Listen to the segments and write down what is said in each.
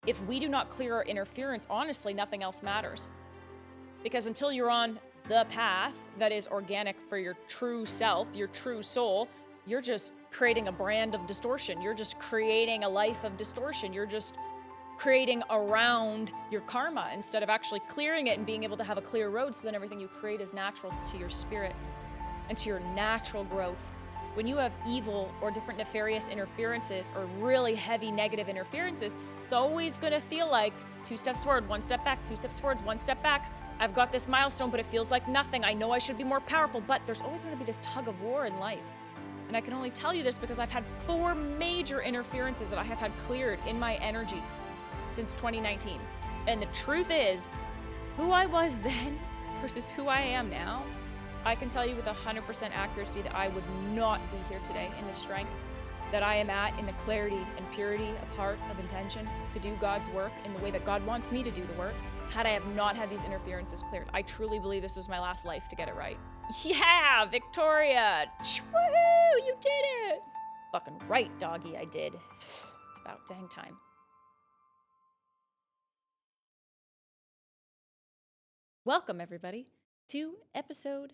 if we do not clear our interference, honestly, nothing else matters. Because until you're on the path that is organic for your true self, your true soul, you're just creating a brand of distortion. You're just creating a life of distortion. You're just creating around your karma instead of actually clearing it and being able to have a clear road so then everything you create is natural to your spirit and to your natural growth. When you have evil or different nefarious interferences or really heavy negative interferences, it's always going to feel like 2 steps forward, 1 step back, 2 steps forward, 1 step back. I've got this milestone, but it feels like nothing. I know I should be more powerful, but there's always going to be this tug of war in life. And I can only tell you this because I've had 4 major interferences that I have had cleared in my energy since 2019. And the truth is, who I was then versus who I am now, I can tell you with 100% accuracy that I would not be here today in the strength that I am at, in the clarity and purity of heart, of intention, to do God's work in the way that God wants me to do the work, had I have not had these interferences cleared. I truly believe this was my last life to get it right. Yeah, Victoria! Woohoo! You did it! Fucking right, doggy, I did. It's about dang time. Welcome, everybody, to episode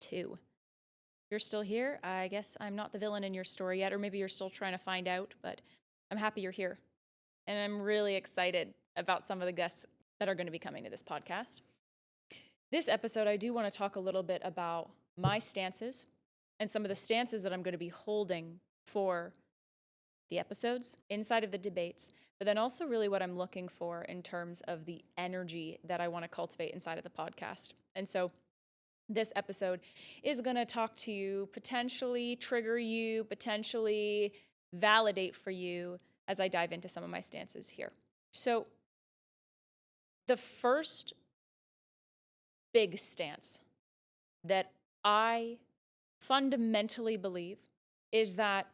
2. If you're still here, I guess I'm not the villain in your story yet, or maybe you're still trying to find out, but I'm happy you're here. And I'm really excited about some of the guests that are going to be coming to this podcast. This episode, I do want to talk a little bit about my stances and some of the stances that I'm going to be holding for the episodes inside of the debates, but then also really what I'm looking for in terms of the energy that I want to cultivate inside of the podcast. And so this episode is going to talk to you, potentially trigger you, potentially validate for you as I dive into some of my stances here. So the first big stance that I fundamentally believe is that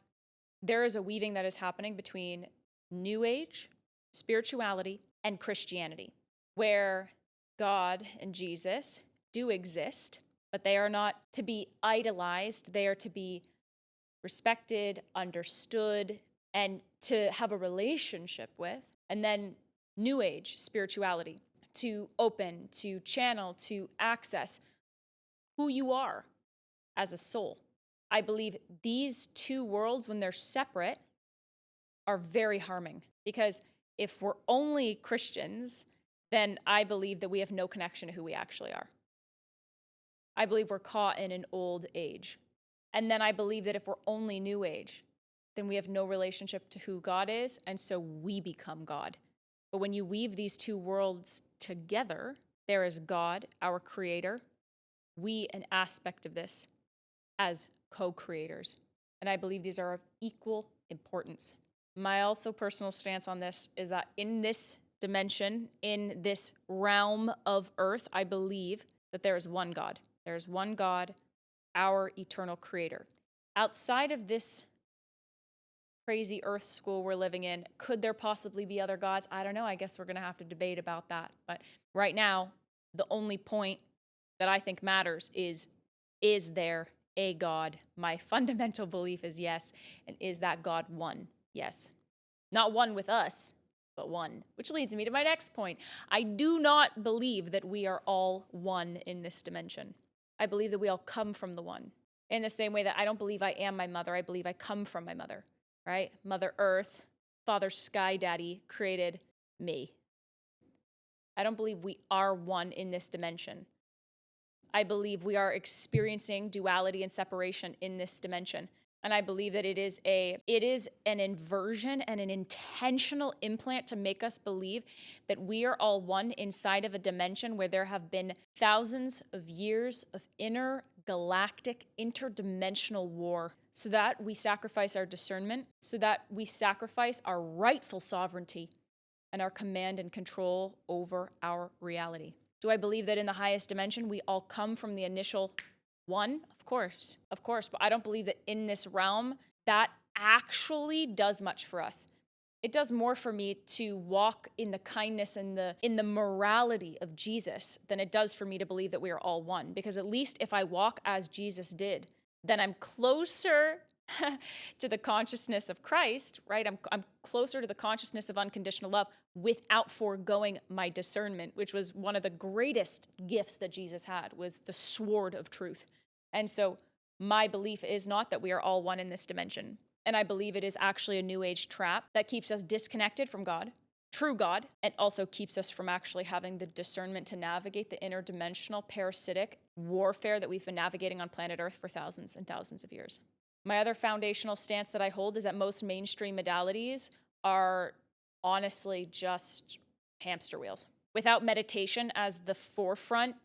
there is a weaving that is happening between New Age, spirituality, and Christianity, where God and Jesus do exist, but they are not to be idolized. They are to be respected, understood, and to have a relationship with. And then New Age spirituality, to open, to channel, to access who you are as a soul. I believe these 2 worlds, when they're separate, are very harming. Because if we're only Christians, then I believe that we have no connection to who we actually are. I believe we're caught in an old age. And then I believe that if we're only New Age, then we have no relationship to who God is, and so we become God. But when you weave these 2 worlds together, there is God, our creator, we an aspect of this as co-creators. And I believe these are of equal importance. My also personal stance on this is that in this dimension, in this realm of earth, I believe that there is one God. There is one God, our eternal creator. Outside of this crazy earth school we're living in, could there possibly be other gods? I don't know. I guess we're going to have to debate about that. But right now, the only point that I think matters is there a God? My fundamental belief is yes. And is that God one? Yes. Not one with us, but one. Which leads me to my next point. I do not believe that we are all one in this dimension. I believe that we all come from the one. In the same way that I don't believe I am my mother, I believe I come from my mother, right? Mother Earth, Father Sky Daddy created me. I don't believe we are one in this dimension. I believe we are experiencing duality and separation in this dimension. And I believe that it is an inversion and an intentional implant to make us believe that we are all one inside of a dimension where there have been thousands of years of intergalactic, interdimensional war, so that we sacrifice our discernment, so that we sacrifice our rightful sovereignty and our command and control over our reality. Do I believe that in the highest dimension we all come from the initial one? Of course, but I don't believe that in this realm that actually does much for us. It does more for me to walk in the kindness and in the morality of Jesus than it does for me to believe that we are all one. Because at least if I walk as Jesus did, then I'm closer to the consciousness of Christ, right? I'm closer to the consciousness of unconditional love without foregoing my discernment, which was one of the greatest gifts that Jesus had, was the sword of truth. And so my belief is not that we are all one in this dimension. And I believe it is actually a new age trap that keeps us disconnected from God, true God, and also keeps us from actually having the discernment to navigate the interdimensional parasitic warfare that we've been navigating on planet Earth for thousands and thousands of years. My other foundational stance that I hold is that most mainstream modalities are honestly just hamster wheels. Without meditation as the forefront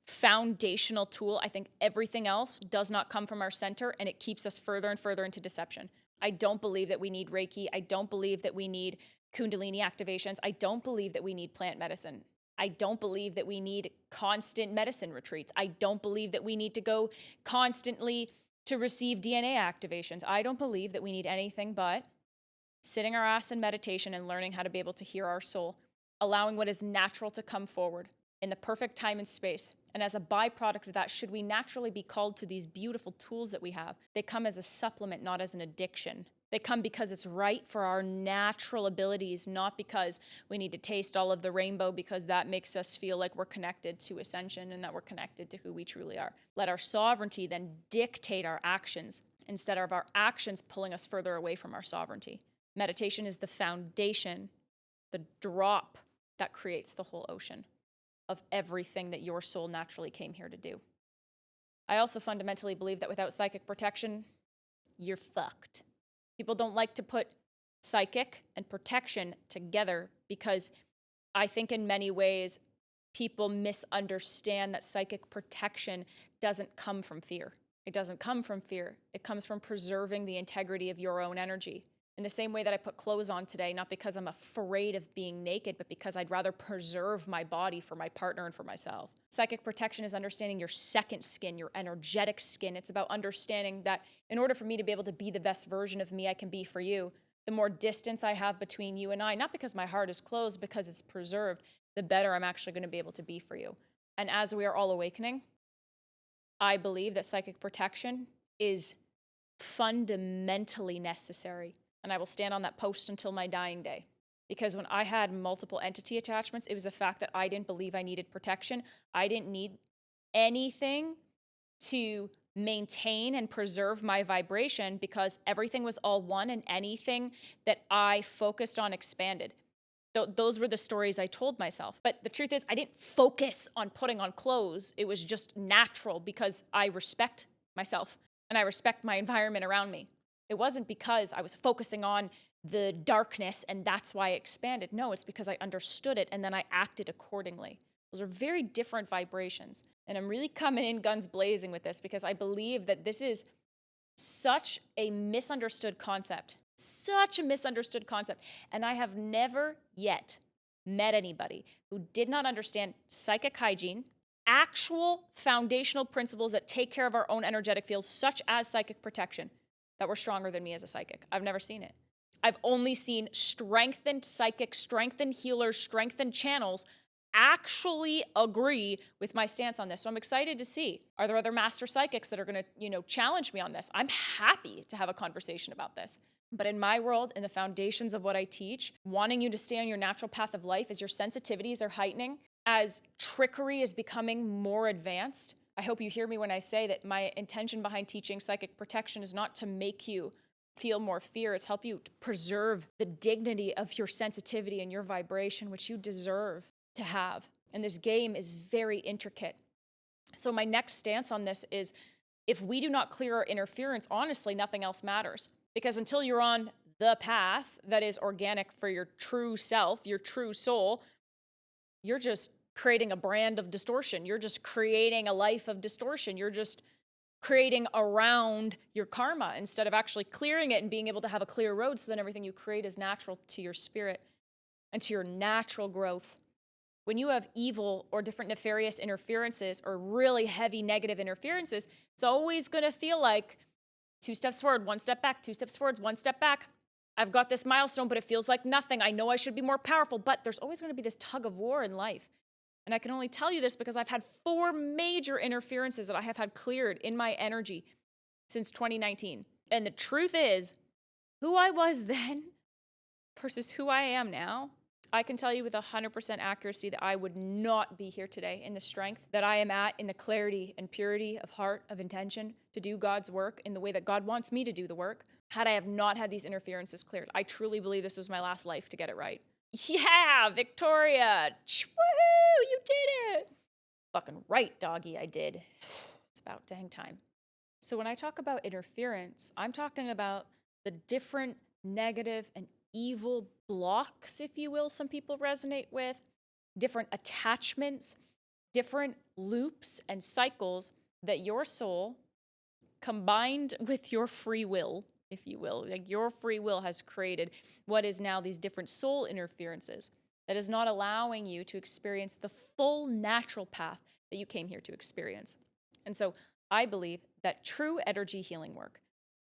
foundational tool, I think everything else does not come from our center, and it keeps us further and further into deception. I don't believe that we need Reiki. I don't believe that we need Kundalini activations. I don't believe that we need plant medicine. I don't believe that we need constant medicine retreats. I don't believe that we need to go constantly to receive DNA activations. I don't believe that we need anything but sitting our ass in meditation and learning how to be able to hear our soul, allowing what is natural to come forward in the perfect time and space. And as a byproduct of that, should we naturally be called to these beautiful tools that we have, they come as a supplement, not as an addiction. They come because it's right for our natural abilities, not because we need to taste all of the rainbow, because that makes us feel like we're connected to ascension and that we're connected to who we truly are. Let our sovereignty then dictate our actions instead of our actions pulling us further away from our sovereignty. Meditation is the foundation, the drop that creates the whole ocean of everything that your soul naturally came here to do. I also fundamentally believe that without psychic protection, you're fucked. People don't like to put psychic and protection together because I think in many ways people misunderstand that psychic protection doesn't come from fear. It doesn't come from fear. It comes from preserving the integrity of your own energy. In the same way that I put clothes on today, not because I'm afraid of being naked, but because I'd rather preserve my body for my partner and for myself. Psychic protection is understanding your second skin, your energetic skin. It's about understanding that in order for me to be able to be the best version of me I can be for you, the more distance I have between you and I, not because my heart is closed, because it's preserved, the better I'm actually going to be able to be for you. And as we are all awakening, I believe that psychic protection is fundamentally necessary. And I will stand on that post until my dying day. Because when I had multiple entity attachments, it was the fact that I didn't believe I needed protection. I didn't need anything to maintain and preserve my vibration because everything was all one and anything that I focused on expanded. Those were the stories I told myself. But the truth is, I didn't focus on putting on clothes. It was just natural because I respect myself and I respect my environment around me. It wasn't because I was focusing on the darkness and that's why I expanded. No, it's because I understood it and then I acted accordingly. Those are very different vibrations. And I'm really coming in guns blazing with this because I believe that this is such a misunderstood concept. Such a misunderstood concept. And I have never yet met anybody who did not understand psychic hygiene, actual foundational principles that take care of our own energetic fields, such as psychic protection, that were stronger than me as a psychic. I've never seen it. I've only seen strengthened psychics, strengthened healers, strengthened channels actually agree with my stance on this. So I'm excited to see, are there other master psychics that are going to, challenge me on this? I'm happy to have a conversation about this. But in my world, in the foundations of what I teach, wanting you to stay on your natural path of life as your sensitivities are heightening, as trickery is becoming more advanced, I hope you hear me when I say that my intention behind teaching psychic protection is not to make you feel more fear. It's help you to preserve the dignity of your sensitivity and your vibration, which you deserve to have. And this game is very intricate. So my next stance on this is, if we do not clear our interference, honestly, nothing else matters. Because until you're on the path that is organic for your true self, your true soul, you're just creating a brand of distortion. You're just creating a life of distortion. You're just creating around your karma instead of actually clearing it and being able to have a clear road so then everything you create is natural to your spirit and to your natural growth. When you have evil or different nefarious interferences or really heavy negative interferences, it's always going to feel like 2 steps forward, 1 step back, 2 steps forward, 1 step back. I've got this milestone, but it feels like nothing. I know I should be more powerful, but there's always going to be this tug of war in life. And I can only tell you this because I've had 4 major interferences that I have had cleared in my energy since 2019. And the truth is, who I was then versus who I am now, I can tell you with 100% accuracy that I would not be here today in the strength that I am at, in the clarity and purity of heart, of intention to do God's work in the way that God wants me to do the work, had I have not had these interferences cleared. I truly believe this was my last life to get it right. Yeah, Victoria! Woohoo! You did it! Fucking right, doggy, I did. It's about dang time. So when I talk about interference, I'm talking about the different negative and evil blocks, if you will, some people resonate with, different attachments, different loops and cycles that your soul, combined with your free will, if you will, like your free will has created what is now these different soul interferences that is not allowing you to experience the full natural path that you came here to experience. And so I believe that true energy healing work,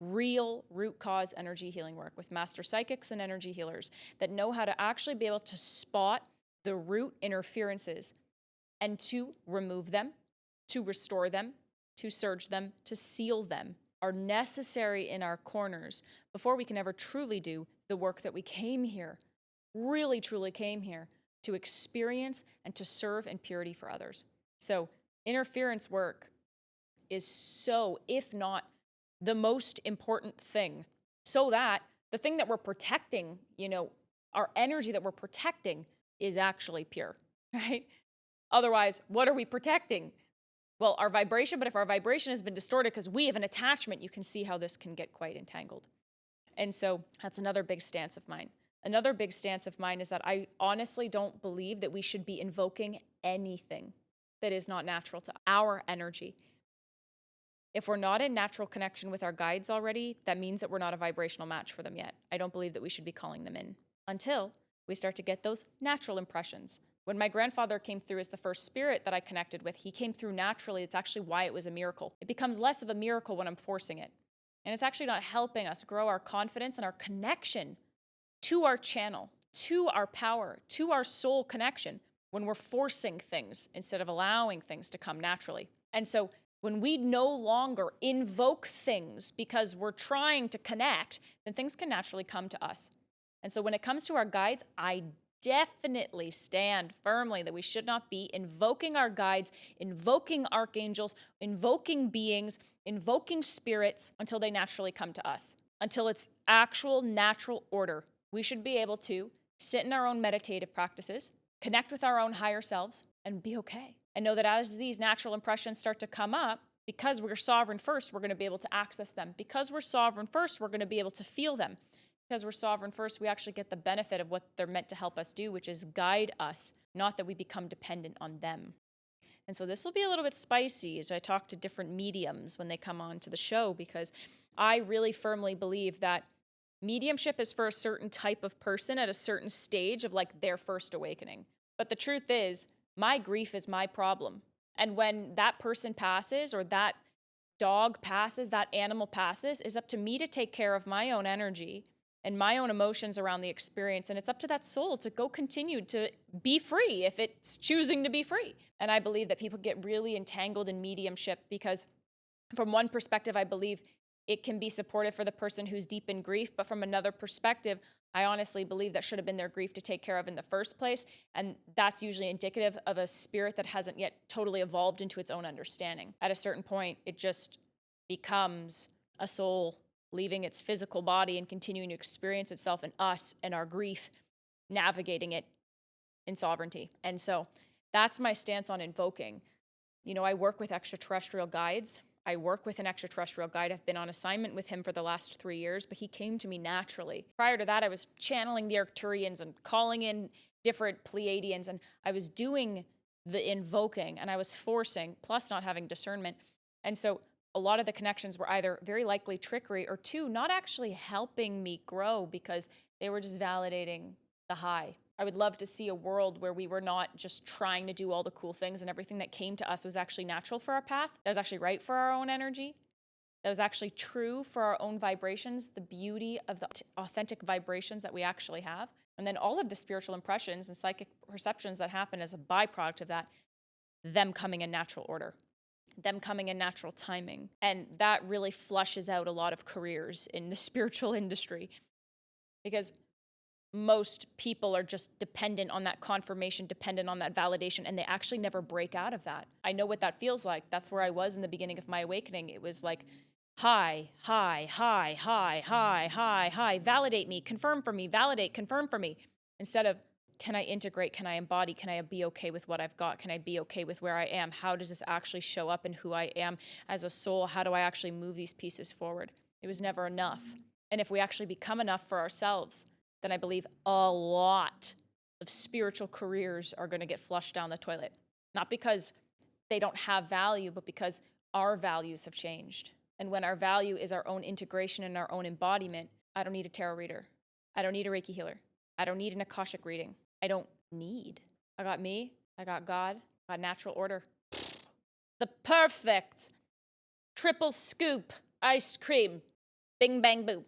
real root cause energy healing work with master psychics and energy healers that know how to actually be able to spot the root interferences and to remove them, to restore them, to surge them, to seal them, are necessary in our corners before we can ever truly do the work that we came here, really truly came here to experience and to serve in purity for others. So interference work is so, if not the most important thing, so that the thing that we're protecting, our energy that we're protecting is actually pure, right? Otherwise, what are we protecting? Well, our vibration, but if our vibration has been distorted because we have an attachment, you can see how this can get quite entangled. And so that's another big stance of mine. Another big stance of mine is that I honestly don't believe that we should be invoking anything that is not natural to our energy. If we're not in natural connection with our guides already, that means that we're not a vibrational match for them yet. I don't believe that we should be calling them in until we start to get those natural impressions. When my grandfather came through as the first spirit that I connected with, he came through naturally. It's actually why it was a miracle. It becomes less of a miracle when I'm forcing it. And it's actually not helping us grow our confidence and our connection to our channel, to our power, to our soul connection when we're forcing things instead of allowing things to come naturally. And so when we no longer invoke things because we're trying to connect, then things can naturally come to us. And so when it comes to our guides, I definitely stand firmly that we should not be invoking our guides, invoking archangels, invoking beings, invoking spirits until they naturally come to us, until it's actual natural order. We should be able to sit in our own meditative practices, connect with our own higher selves, and be okay. And know that as these natural impressions start to come up, because we're sovereign first, we're going to be able to access them. Because we're sovereign first, we're going to be able to feel them. Because we're sovereign first, we actually get the benefit of what they're meant to help us do, which is guide us, not that we become dependent on them. And so this will be a little bit spicy as I talk to different mediums when they come on to the show, because I really firmly believe that mediumship is for a certain type of person at a certain stage of like their first awakening. But the truth is, my grief is my problem. And when that person passes, or that dog passes, that animal passes, is up to me to take care of my own energy and my own emotions around the experience. And it's up to that soul to go continue to be free if it's choosing to be free. And I believe that people get really entangled in mediumship because from one perspective, I believe it can be supportive for the person who's deep in grief. But from another perspective, I honestly believe that should have been their grief to take care of in the first place. And that's usually indicative of a spirit that hasn't yet totally evolved into its own understanding. At a certain point, it just becomes a soul leaving its physical body and continuing to experience itself and us and our grief, navigating it in sovereignty. And so that's my stance on invoking. I work with extraterrestrial guides. I work with an extraterrestrial guide. I've been on assignment with him for the last 3 years, but he came to me naturally. Prior to that, I was channeling the Arcturians and calling in different Pleiadians, and I was doing the invoking, and I was forcing, plus not having discernment. And so a lot of the connections were either very likely trickery, or two, not actually helping me grow because they were just validating the high. I would love to see a world where we were not just trying to do all the cool things and everything that came to us was actually natural for our path, that was actually right for our own energy, that was actually true for our own vibrations, the beauty of the authentic vibrations that we actually have. And then all of the spiritual impressions and psychic perceptions that happen as a byproduct of that, them coming in natural order. them coming in natural timing. And that really flushes out a lot of careers in the spiritual industry, because most people are just dependent on that confirmation, dependent on that validation, and they actually never break out of that. I know what that feels like. That's where I was in the beginning of my awakening. It was like, high, high, high, high, high, high, high, validate me, confirm for me, validate, confirm for me. Instead of, can I integrate? Can I embody? Can I be okay with what I've got? Can I be okay with where I am? How does this actually show up in who I am as a soul? How do I actually move these pieces forward? It was never enough. And if we actually become enough for ourselves, then I believe a lot of spiritual careers are going to get flushed down the toilet. Not because they don't have value, but because our values have changed. And when our value is our own integration and our own embodiment, I don't need a tarot reader. I don't need a Reiki healer. I don't need an Akashic reading. I don't need. I got me. I got God. I got natural order. The perfect triple scoop ice cream. Bing, bang, boom.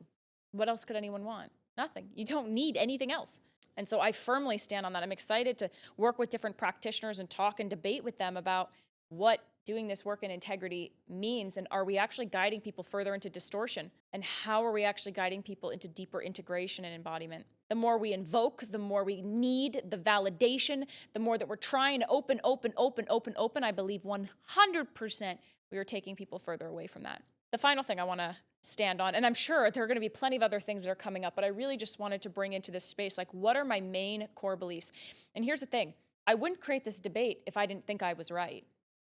What else could anyone want? Nothing. You don't need anything else. And so I firmly stand on that. I'm excited to work with different practitioners and talk and debate with them about what doing this work in integrity means, and are we actually guiding people further into distortion, and how are we actually guiding people into deeper integration and embodiment. The more we invoke, the more we need the validation, the more that we're trying to open, I believe 100% we are taking people further away from that. The final thing I want to stand on, and I'm sure there are going to be plenty of other things that are coming up, but I really just wanted to bring into this space, like, what are my main core beliefs? And here's the thing. I wouldn't create this debate if I didn't think I was right.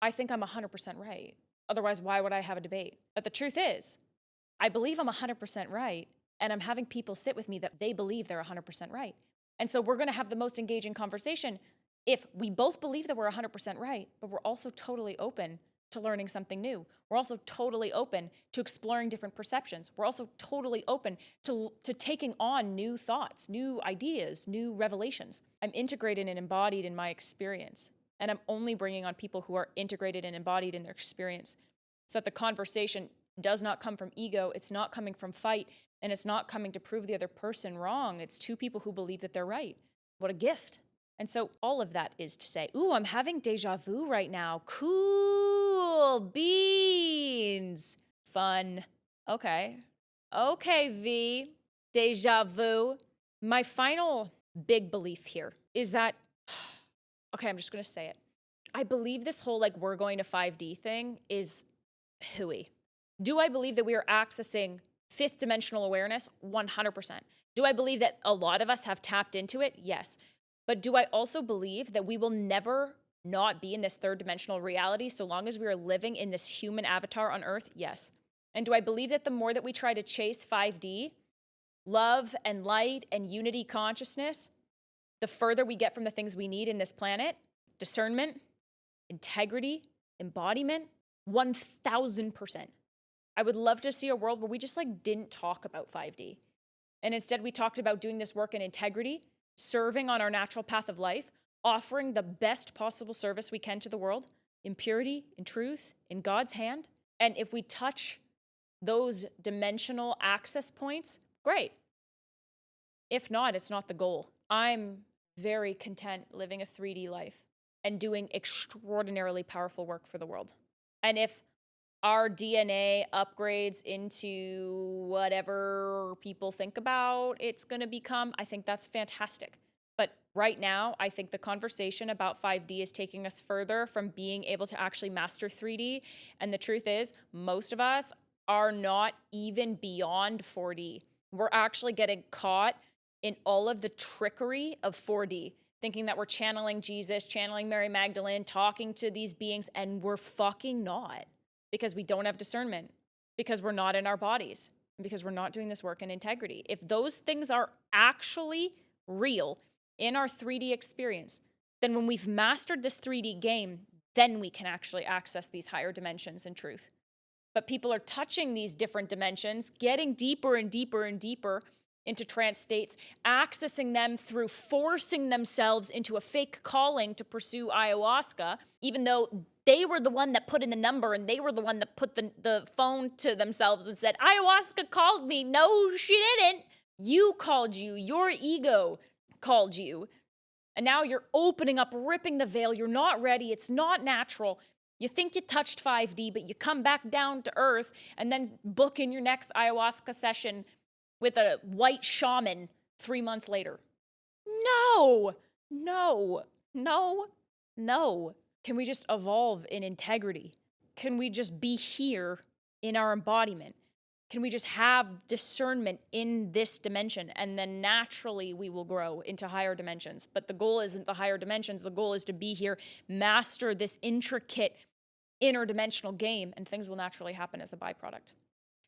I think I'm 100% right. Otherwise, why would I have a debate? But the truth is, I believe I'm 100% right, and I'm having people sit with me that they believe they're 100% right. And so we're going to have the most engaging conversation if we both believe that we're 100% right, but we're also totally open to learning something new. We're also totally open to exploring different perceptions. We're also totally open to taking on new thoughts, new ideas, new revelations. I'm integrated and embodied in my experience. And I'm only bringing on people who are integrated and embodied in their experience, so that the conversation does not come from ego, it's not coming from fight, and it's not coming to prove the other person wrong. It's two people who believe that they're right. What a gift. And so all of that is to say, ooh, I'm having deja vu right now. Cool beans. Fun. Okay, V. Deja vu. My final big belief here is that, okay, I'm just going to say it. I believe this whole, like, we're going to 5D thing is hooey. Do I believe that we are accessing fifth dimensional awareness? 100%. Do I believe that a lot of us have tapped into it? Yes. But do I also believe that we will never not be in this third dimensional reality so long as we are living in this human avatar on Earth? Yes. And do I believe that the more that we try to chase 5D, love and light and unity consciousness, the further we get from the things we need in this planet? Discernment, integrity, embodiment, 1000%. I would love to see a world where we just, like, didn't talk about 5D. And instead we talked about doing this work in integrity, serving on our natural path of life, offering the best possible service we can to the world, in purity, in truth, in God's hand. And if we touch those dimensional access points, great. If not, it's not the goal. I'm very content living a 3D life and doing extraordinarily powerful work for the world. And if our DNA upgrades into whatever people think about it's going to become, I think that's fantastic. But right now, I think the conversation about 5D is taking us further from being able to actually master 3D. And the truth is, most of us are not even beyond 4D. We're actually getting caught in all of the trickery of 4D, thinking that we're channeling Jesus, channeling Mary Magdalene, talking to these beings, and we're fucking not. Because we don't have discernment, because we're not in our bodies, and because we're not doing this work in integrity. If those things are actually real in our 3D experience, then when we've mastered this 3D game, then we can actually access these higher dimensions in truth. But people are touching these different dimensions, getting deeper and deeper and deeper into trance states, accessing them through forcing themselves into a fake calling to pursue ayahuasca, even though they were the one that put in the number and they were the one that put the phone to themselves and said, ayahuasca called me. No, she didn't. You called you. Your ego called you. And now you're opening up, ripping the veil. You're not ready. It's not natural. You think you touched 5D, but you come back down to earth and then book in your next ayahuasca session with a white shaman 3 months later. No, no, no, no. Can we just evolve in integrity? Can we just be here in our embodiment? Can we just have discernment in this dimension, and then naturally we will grow into higher dimensions? But the goal isn't the higher dimensions. The goal is to be here, master this intricate interdimensional game, and things will naturally happen as a byproduct.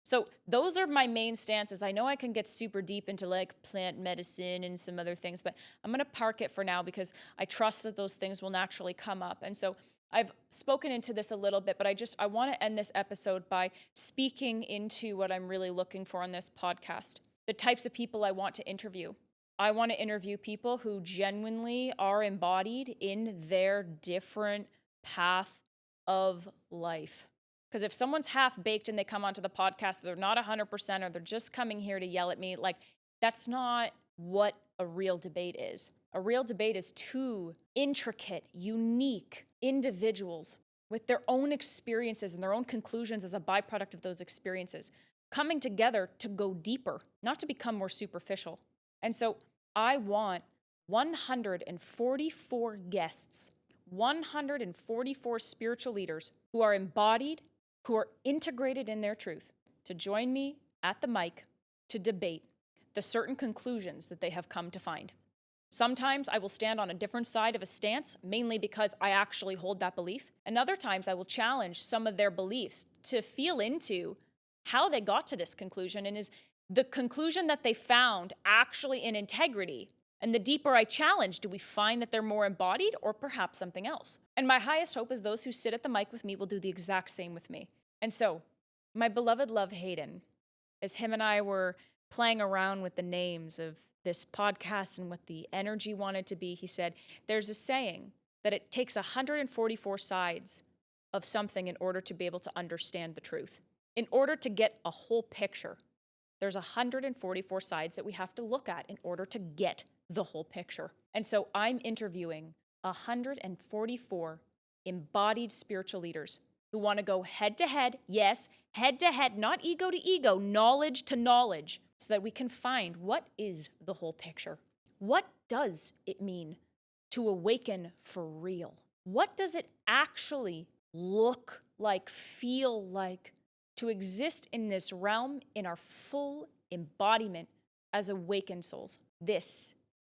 So those are my main stances. I know I can get super deep into like plant medicine and some other things, but I'm going to park it for now because I trust that those things will naturally come up. And so I've spoken into this a little bit, but I want to end this episode by speaking into what I'm really looking for on this podcast. The types of people I want to interview. I want to interview people who genuinely are embodied in their different path of life. Because if someone's half-baked and they come onto the podcast, they're not 100%, or they're just coming here to yell at me, like, that's not what a real debate is. A real debate is two intricate, unique individuals with their own experiences and their own conclusions as a byproduct of those experiences, coming together to go deeper, not to become more superficial. And so I want 144 guests, 144 spiritual leaders who are embodied, who are integrated in their truth, to join me at the mic to debate the certain conclusions that they have come to find. Sometimes I will stand on a different side of a stance, mainly because I actually hold that belief. And other times I will challenge some of their beliefs to feel into how they got to this conclusion, and is the conclusion that they found actually in integrity? And the deeper I challenge, do we find that they're more embodied or perhaps something else? And my highest hope is those who sit at the mic with me will do the exact same with me. And so, my beloved love Hayden, as him and I were playing around with the names of this podcast and what the energy wanted to be, he said, there's a saying that it takes 144 sides of something in order to be able to understand the truth. In order to get a whole picture, there's 144 sides that we have to look at in order to get the whole picture. And so I'm interviewing 144 embodied spiritual leaders who want to go head to head, yes, head to head, not ego to ego, knowledge to knowledge, so that we can find what is the whole picture. What does it mean to awaken for real? What does it actually look like, feel like, to exist in this realm in our full embodiment as awakened souls? This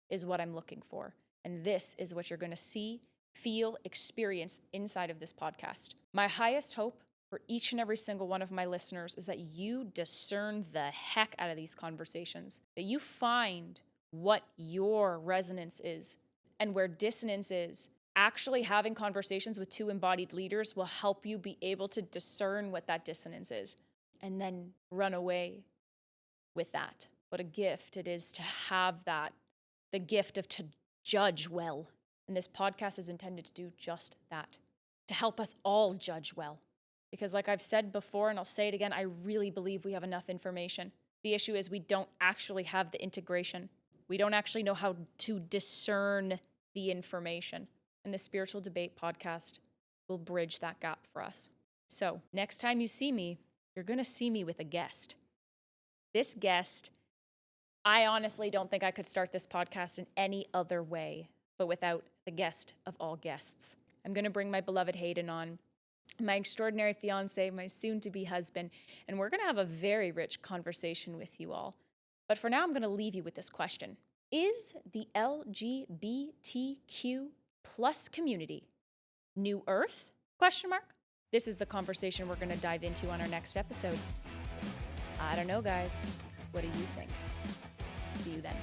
is what I'm looking for. And this is what you're going to see, feel, experience inside of this podcast. My highest hope for each and every single one of my listeners is that you discern the heck out of these conversations, that you find what your resonance is and where dissonance is. Actually having conversations with two embodied leaders will help you be able to discern what that dissonance is and then run away with that. What a gift it is to have that, the gift of to judge well. And this podcast is intended to do just that, to help us all judge well. Because like I've said before, and I'll say it again, I really believe we have enough information. The issue is we don't actually have the integration. We don't actually know how to discern the information. And the Spiritual Debate podcast will bridge that gap for us. So next time you see me, you're going to see me with a guest. This guest, I honestly don't think I could start this podcast in any other way, but without the guest of all guests. I'm going to bring my beloved Hayden on, my extraordinary fiance, my soon-to-be husband, and we're going to have a very rich conversation with you all. But for now, I'm going to leave you with this question. Is the LGBTQ plus community New Earth? Question mark. This is the conversation we're going to dive into on our next episode. I don't know, guys. What do you think? See you then.